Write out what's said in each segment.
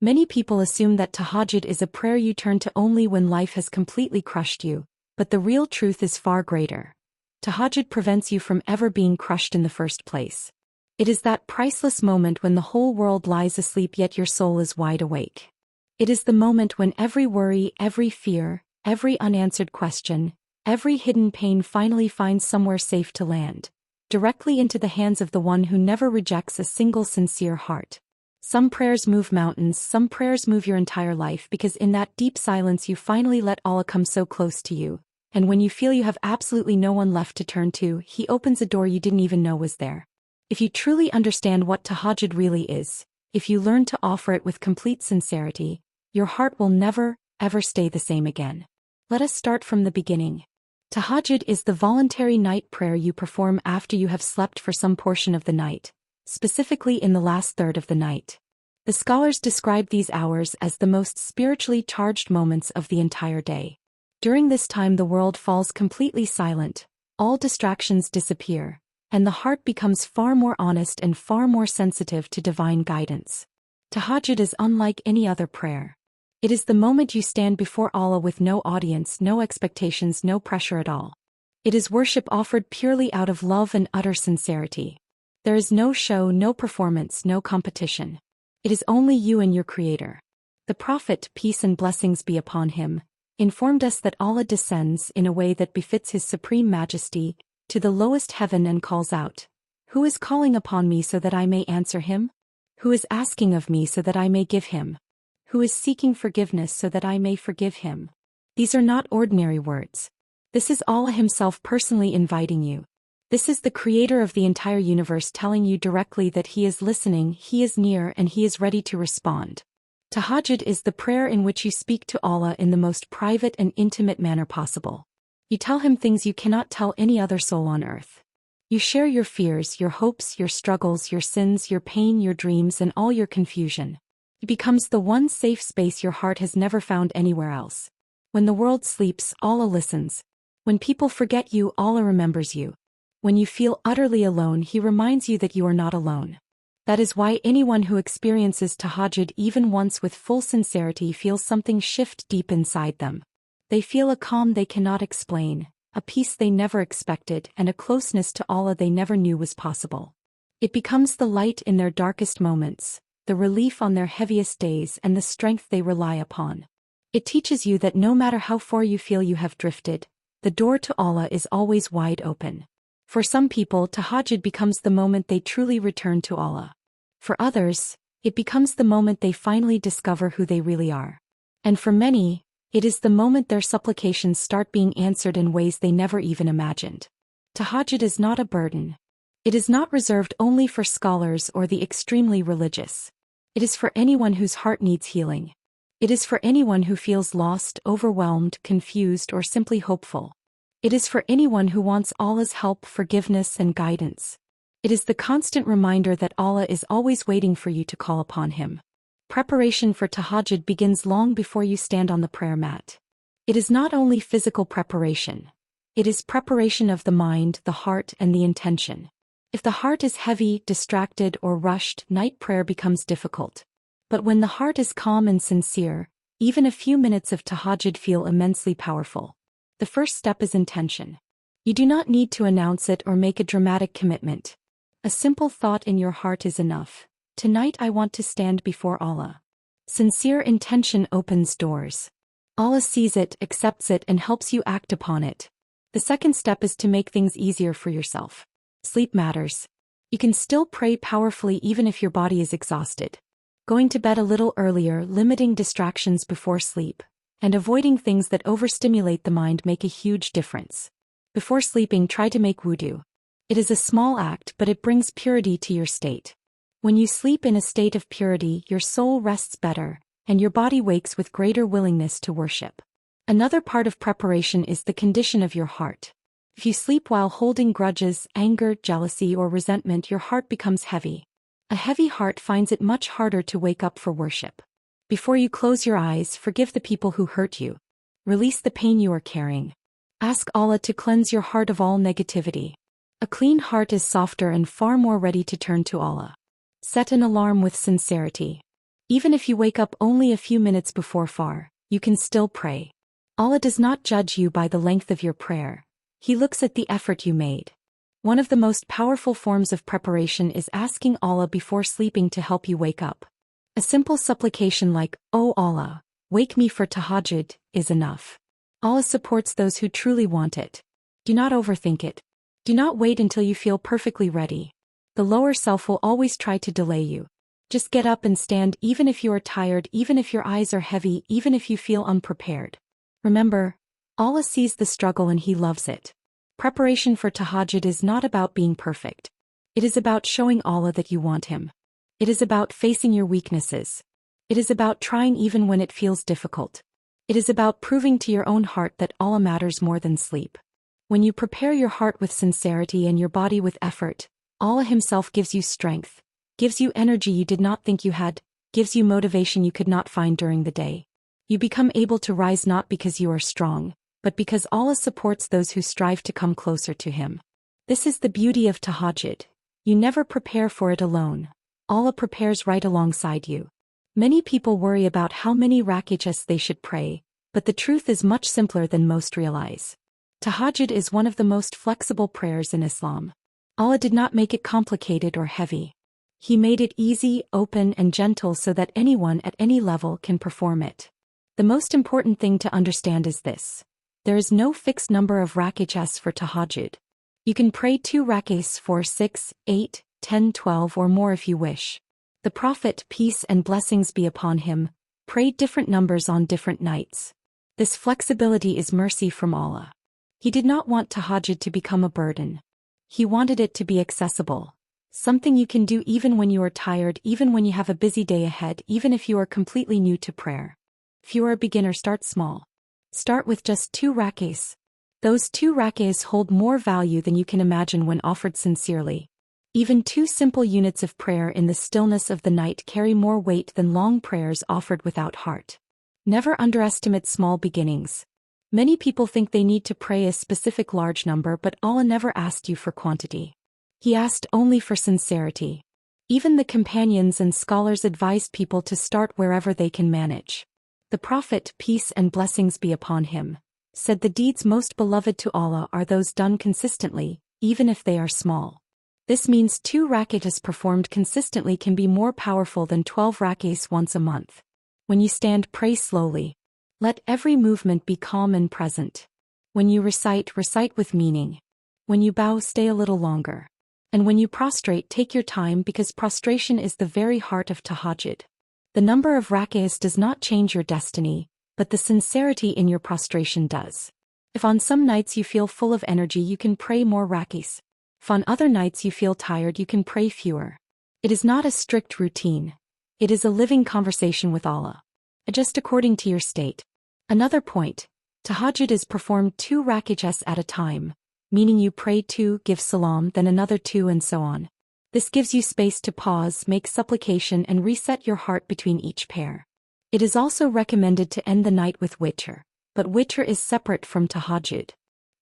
Many people assume that Tahajjud is a prayer you turn to only when life has completely crushed you, but the real truth is far greater. Tahajjud prevents you from ever being crushed in the first place. It is that priceless moment when the whole world lies asleep yet your soul is wide awake. It is the moment when every worry, every fear, every unanswered question, every hidden pain finally finds somewhere safe to land, directly into the hands of the one who never rejects a single sincere heart. Some prayers move mountains, some prayers move your entire life because in that deep silence you finally let Allah come so close to you, and when you feel you have absolutely no one left to turn to, He opens a door you didn't even know was there. If you truly understand what Tahajjud really is, if you learn to offer it with complete sincerity, your heart will never, ever stay the same again. Let us start from the beginning. Tahajjud is the voluntary night prayer you perform after you have slept for some portion of the night, specifically in the last third of the night. The scholars describe these hours as the most spiritually charged moments of the entire day. During this time the world falls completely silent, all distractions disappear, and the heart becomes far more honest and far more sensitive to divine guidance. Tahajjud is unlike any other prayer. It is the moment you stand before Allah with no audience, no expectations, no pressure at all. It is worship offered purely out of love and utter sincerity. There is no show, no performance, no competition. It is only you and your Creator. The Prophet, peace and blessings be upon him, informed us that Allah descends in a way that befits His supreme majesty, to the lowest heaven and calls out, "Who is calling upon me so that I may answer him? Who is asking of me so that I may give him? Who is seeking forgiveness so that I may forgive him?" These are not ordinary words. This is Allah Himself personally inviting you. This is the Creator of the entire universe telling you directly that He is listening, He is near, and He is ready to respond. Tahajjud is the prayer in which you speak to Allah in the most private and intimate manner possible. You tell Him things you cannot tell any other soul on earth. You share your fears, your hopes, your struggles, your sins, your pain, your dreams, and all your confusion. It becomes the one safe space your heart has never found anywhere else. When the world sleeps, Allah listens. When people forget you, Allah remembers you. When you feel utterly alone, He reminds you that you are not alone. That is why anyone who experiences Tahajjud even once with full sincerity feels something shift deep inside them. They feel a calm they cannot explain, a peace they never expected, and a closeness to Allah they never knew was possible. It becomes the light in their darkest moments, the relief on their heaviest days, and the strength they rely upon. It teaches you that no matter how far you feel you have drifted, the door to Allah is always wide open. For some people, Tahajjud becomes the moment they truly return to Allah. For others, it becomes the moment they finally discover who they really are. And for many, it is the moment their supplications start being answered in ways they never even imagined. Tahajjud is not a burden. It is not reserved only for scholars or the extremely religious. It is for anyone whose heart needs healing. It is for anyone who feels lost, overwhelmed, confused, or simply hopeful. It is for anyone who wants Allah's help, forgiveness, and guidance. It is the constant reminder that Allah is always waiting for you to call upon Him. Preparation for Tahajjud begins long before you stand on the prayer mat. It is not only physical preparation. It is preparation of the mind, the heart, and the intention. If the heart is heavy, distracted, or rushed, night prayer becomes difficult. But when the heart is calm and sincere, even a few minutes of Tahajjud feel immensely powerful. The first step is intention. You do not need to announce it or make a dramatic commitment. A simple thought in your heart is enough. Tonight I want to stand before Allah. Sincere intention opens doors. Allah sees it, accepts it, and helps you act upon it. The second step is to make things easier for yourself. Sleep matters. You can still pray powerfully even if your body is exhausted. Going to bed a little earlier, limiting distractions before sleep, and avoiding things that overstimulate the mind make a huge difference. Before sleeping, try to make wudu. It is a small act, but it brings purity to your state. When you sleep in a state of purity, your soul rests better, and your body wakes with greater willingness to worship. Another part of preparation is the condition of your heart. If you sleep while holding grudges, anger, jealousy, or resentment, your heart becomes heavy. A heavy heart finds it much harder to wake up for worship. Before you close your eyes, forgive the people who hurt you. Release the pain you are carrying. Ask Allah to cleanse your heart of all negativity. A clean heart is softer and far more ready to turn to Allah. Set an alarm with sincerity. Even if you wake up only a few minutes before far, you can still pray. Allah does not judge you by the length of your prayer. He looks at the effort you made. One of the most powerful forms of preparation is asking Allah before sleeping to help you wake up. A simple supplication like, "Oh Allah, wake me for tahajjud," is enough. Allah supports those who truly want it. Do not overthink it. Do not wait until you feel perfectly ready. The lower self will always try to delay you. Just get up and stand even if you are tired, even if your eyes are heavy, even if you feel unprepared. Remember, Allah sees the struggle and He loves it. Preparation for tahajjud is not about being perfect. It is about showing Allah that you want Him. It is about facing your weaknesses. It is about trying even when it feels difficult. It is about proving to your own heart that Allah matters more than sleep. When you prepare your heart with sincerity and your body with effort, Allah Himself gives you strength, gives you energy you did not think you had, gives you motivation you could not find during the day. You become able to rise not because you are strong, but because Allah supports those who strive to come closer to Him. This is the beauty of tahajjud. You never prepare for it alone. Allah prepares right alongside you. Many people worry about how many rak'ahs they should pray, but the truth is much simpler than most realize. Tahajjud is one of the most flexible prayers in Islam. Allah did not make it complicated or heavy. He made it easy, open, and gentle so that anyone at any level can perform it. The most important thing to understand is this. There is no fixed number of rak'ahs for tahajjud. You can pray 2 rak'ahs, 4, 6, 8, 10, 12 or more if you wish. The Prophet, peace and blessings be upon him, prayed different numbers on different nights. This flexibility is mercy from Allah. He did not want tahajjud to become a burden. He wanted it to be accessible. Something you can do even when you are tired, even when you have a busy day ahead, even if you are completely new to prayer. If you are a beginner, start small. Start with just 2 rak'ahs. Those 2 rak'ahs hold more value than you can imagine when offered sincerely. Even 2 simple units of prayer in the stillness of the night carry more weight than long prayers offered without heart. Never underestimate small beginnings. Many people think they need to pray a specific large number, but Allah never asked you for quantity. He asked only for sincerity. Even the companions and scholars advised people to start wherever they can manage. The Prophet, peace and blessings be upon him, said the deeds most beloved to Allah are those done consistently, even if they are small. This means 2 rak'ahs performed consistently can be more powerful than 12 rak'ahs once a month. When you stand, pray slowly. Let every movement be calm and present. When you recite, recite with meaning. When you bow, stay a little longer. And when you prostrate, take your time, because prostration is the very heart of tahajjud. The number of rak'ahs does not change your destiny, but the sincerity in your prostration does. If on some nights you feel full of energy, you can pray more rak'ahs. If on other nights you feel tired, you can pray fewer. It is not a strict routine. It is a living conversation with Allah. Adjust according to your state. Another point, tahajjud is performed 2 rak'ahs at a time, meaning you pray 2, give salam, then another 2 and so on. This gives you space to pause, make supplication and reset your heart between each pair. It is also recommended to end the night with witr, but witr is separate from tahajjud.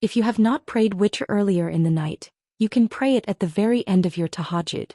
If you have not prayed witr earlier in the night, you can pray it at the very end of your tahajjud.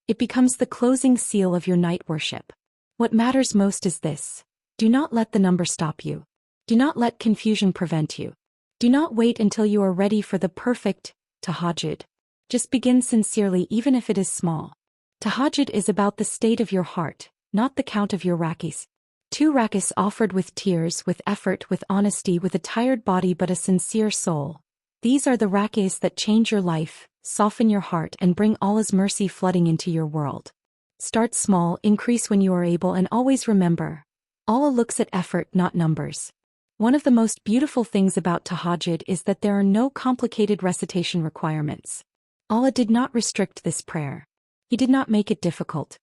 It becomes the closing seal of your night worship. What matters most is this. Do not let the number stop you. Do not let confusion prevent you. Do not wait until you are ready for the perfect tahajjud. Just begin sincerely, even if it is small. Tahajjud is about the state of your heart, not the count of your rak'ahs. 2 rak'ahs offered with tears, with effort, with honesty, with a tired body but a sincere soul. These are the rak'ahs that change your life, soften your heart and bring Allah's mercy flooding into your world. Start small, increase when you are able, and always remember, Allah looks at effort, not numbers. One of the most beautiful things about tahajjud is that there are no complicated recitation requirements. Allah did not restrict this prayer. He did not make it difficult.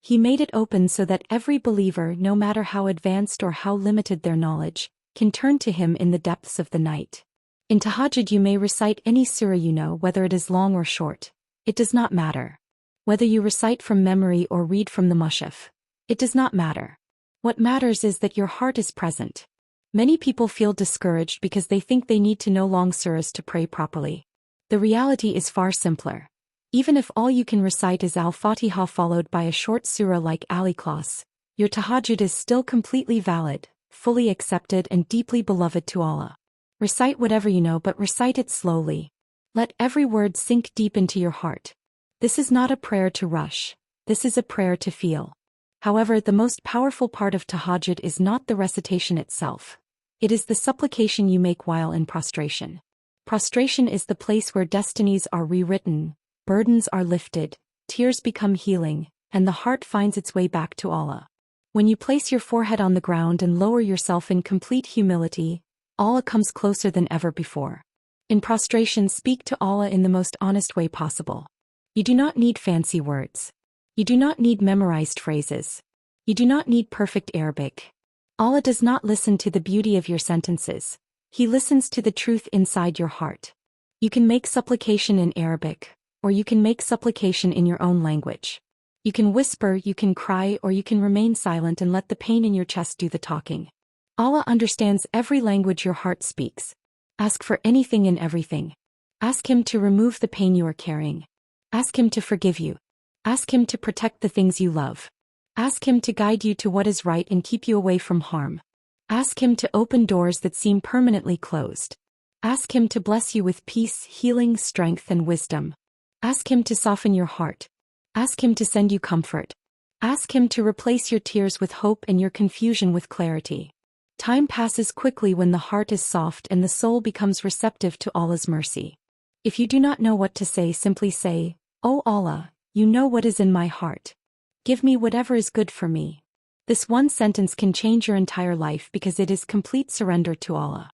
He made it open so that every believer, no matter how advanced or how limited their knowledge, can turn to Him in the depths of the night. In tahajjud you may recite any surah you know, whether it is long or short. It does not matter. Whether you recite from memory or read from the mushaf. It does not matter. What matters is that your heart is present. Many people feel discouraged because they think they need to know long surahs to pray properly. The reality is far simpler. Even if all you can recite is Al-Fatiha followed by a short surah like Al-Ikhlas, Your tahajjud is still completely valid, fully accepted and deeply beloved to Allah. Recite whatever you know, but recite it slowly. Let every word sink deep into your heart. This is not a prayer to rush. This is a prayer to feel. However, the most powerful part of tahajjud is not the recitation itself. It is the supplication you make while in prostration. Prostration is the place where destinies are rewritten, burdens are lifted, tears become healing, and the heart finds its way back to Allah. When you place your forehead on the ground and lower yourself in complete humility, Allah comes closer than ever before. In prostration, speak to Allah in the most honest way possible. You do not need fancy words. You do not need memorized phrases. You do not need perfect Arabic. Allah does not listen to the beauty of your sentences. He listens to the truth inside your heart. You can make supplication in Arabic, or you can make supplication in your own language. You can whisper, you can cry, or you can remain silent and let the pain in your chest do the talking. Allah understands every language your heart speaks. Ask for anything and everything. Ask Him to remove the pain you are carrying. Ask Him to forgive you. Ask Him to protect the things you love. Ask Him to guide you to what is right and keep you away from harm. Ask Him to open doors that seem permanently closed. Ask Him to bless you with peace, healing, strength, and wisdom. Ask Him to soften your heart. Ask Him to send you comfort. Ask Him to replace your tears with hope and your confusion with clarity. Time passes quickly when the heart is soft and the soul becomes receptive to Allah's mercy. If you do not know what to say, simply say, "O Allah, you know what is in my heart. Give me whatever is good for me." This one sentence can change your entire life because it is complete surrender to Allah.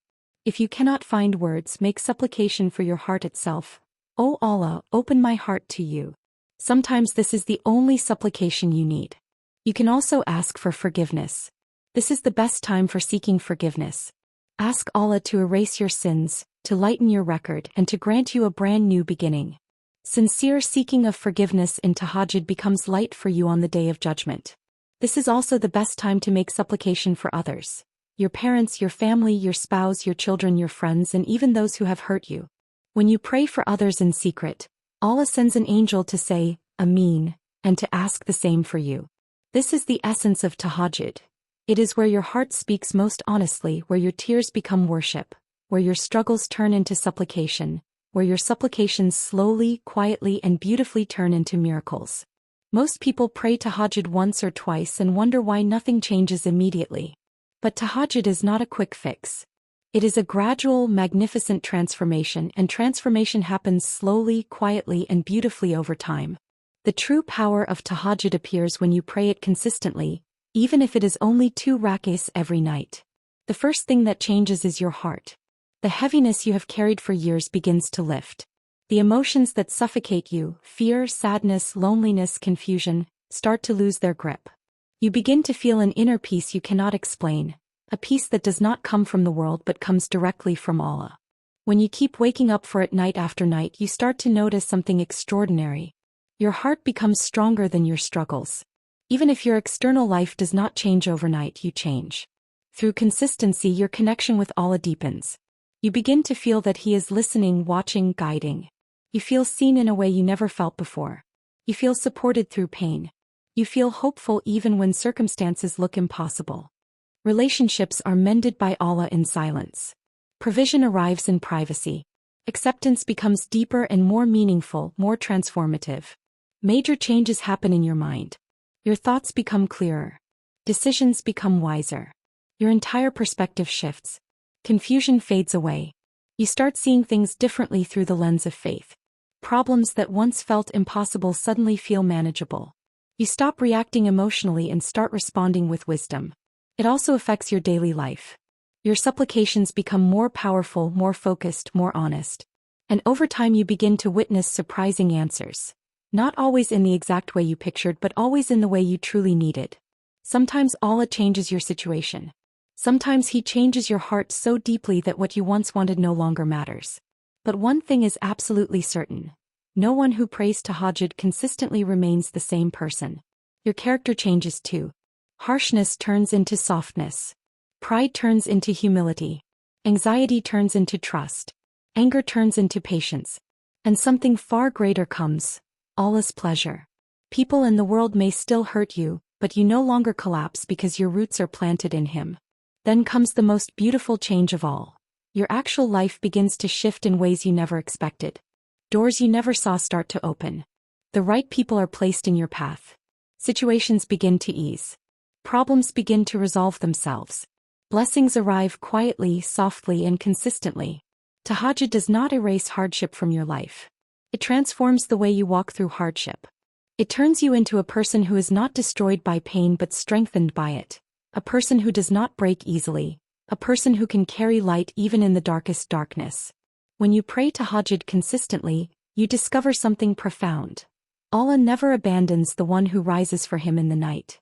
If you cannot find words, make supplication for your heart itself. "O Allah, open my heart to you." Sometimes this is the only supplication you need. You can also ask for forgiveness. This is the best time for seeking forgiveness. Ask Allah to erase your sins, to lighten your record, and to grant you a brand new beginning. Sincere seeking of forgiveness in tahajjud becomes light for you on the Day of Judgment. This is also the best time to make supplication for others. Your parents, your family, your spouse, your children, your friends, and even those who have hurt you. When you pray for others in secret, Allah sends an angel to say, "Ameen," and to ask the same for you. This is the essence of tahajjud. It is where your heart speaks most honestly, where your tears become worship, where your struggles turn into supplication, where your supplications slowly, quietly, and beautifully turn into miracles. Most people pray tahajjud once or twice and wonder why nothing changes immediately. But tahajjud is not a quick fix. It is a gradual, magnificent transformation, and transformation happens slowly, quietly, and beautifully over time. The true power of tahajjud appears when you pray it consistently, even if it is only 2 rak'ahs every night. The first thing that changes is your heart. The heaviness you have carried for years begins to lift. The emotions that suffocate you, fear, sadness, loneliness, confusion, start to lose their grip. You begin to feel an inner peace you cannot explain, a peace that does not come from the world but comes directly from Allah. When you keep waking up for it night after night, you start to notice something extraordinary. Your heart becomes stronger than your struggles. Even if your external life does not change overnight, you change. Through consistency, your connection with Allah deepens. You begin to feel that He is listening, watching, guiding. You feel seen in a way you never felt before. You feel supported through pain. You feel hopeful even when circumstances look impossible. Relationships are mended by Allah in silence. Provision arrives in privacy. Acceptance becomes deeper and more meaningful, more transformative. Major changes happen in your mind. Your thoughts become clearer. Decisions become wiser. Your entire perspective shifts. Confusion fades away. You start seeing things differently through the lens of faith. Problems that once felt impossible suddenly feel manageable. You stop reacting emotionally and start responding with wisdom. It also affects your daily life. Your supplications become more powerful, more focused, more honest. And over time you begin to witness surprising answers. Not always in the exact way you pictured, but always in the way you truly needed. Sometimes Allah changes your situation. Sometimes He changes your heart so deeply that what you once wanted no longer matters. But one thing is absolutely certain. No one who prays tahajjud consistently remains the same person. Your character changes too. Harshness turns into softness. Pride turns into humility. Anxiety turns into trust. Anger turns into patience. And something far greater comes: Allah's pleasure. People in the world may still hurt you, but you no longer collapse because your roots are planted in Him. Then comes the most beautiful change of all. Your actual life begins to shift in ways you never expected. Doors you never saw start to open. The right people are placed in your path. Situations begin to ease. Problems begin to resolve themselves. Blessings arrive quietly, softly, and consistently. Tahajjud does not erase hardship from your life. It transforms the way you walk through hardship. It turns you into a person who is not destroyed by pain but strengthened by it. A person who does not break easily. A person who can carry light even in the darkest darkness. When you pray Tahajjud consistently, you discover something profound. Allah never abandons the one who rises for Him in the night.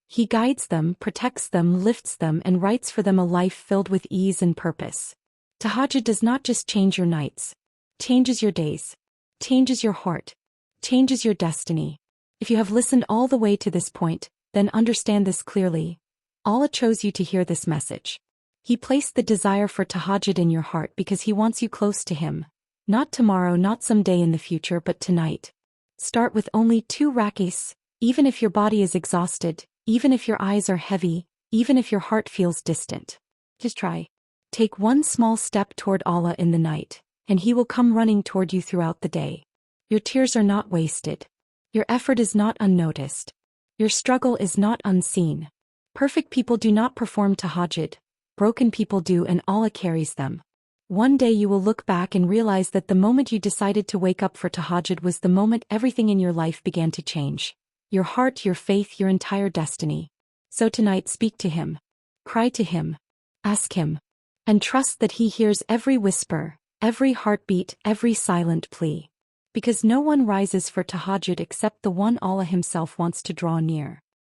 He guides them, protects them, lifts them, and writes for them a life filled with ease and purpose. Tahajjud does not just change your nights. Changes your days. Changes your heart. Changes your destiny. If you have listened all the way to this point, then understand this clearly. Allah chose you to hear this message. He placed the desire for Tahajjud in your heart because He wants you close to Him. Not tomorrow, not someday in the future, but tonight. Start with only 2 rakis, even if your body is exhausted, even if your eyes are heavy, even if your heart feels distant. Just try. Take one small step toward Allah in the night, and He will come running toward you throughout the day. Your tears are not wasted. Your effort is not unnoticed. Your struggle is not unseen. Perfect people do not perform Tahajjud. Broken people do, and Allah carries them. One day you will look back and realize that the moment you decided to wake up for Tahajjud was the moment everything in your life began to change. Your heart, your faith, your entire destiny. So tonight speak to Him. Cry to Him. Ask Him. And trust that He hears every whisper, every heartbeat, every silent plea. Because no one rises for Tahajjud except the one Allah Himself wants to draw near.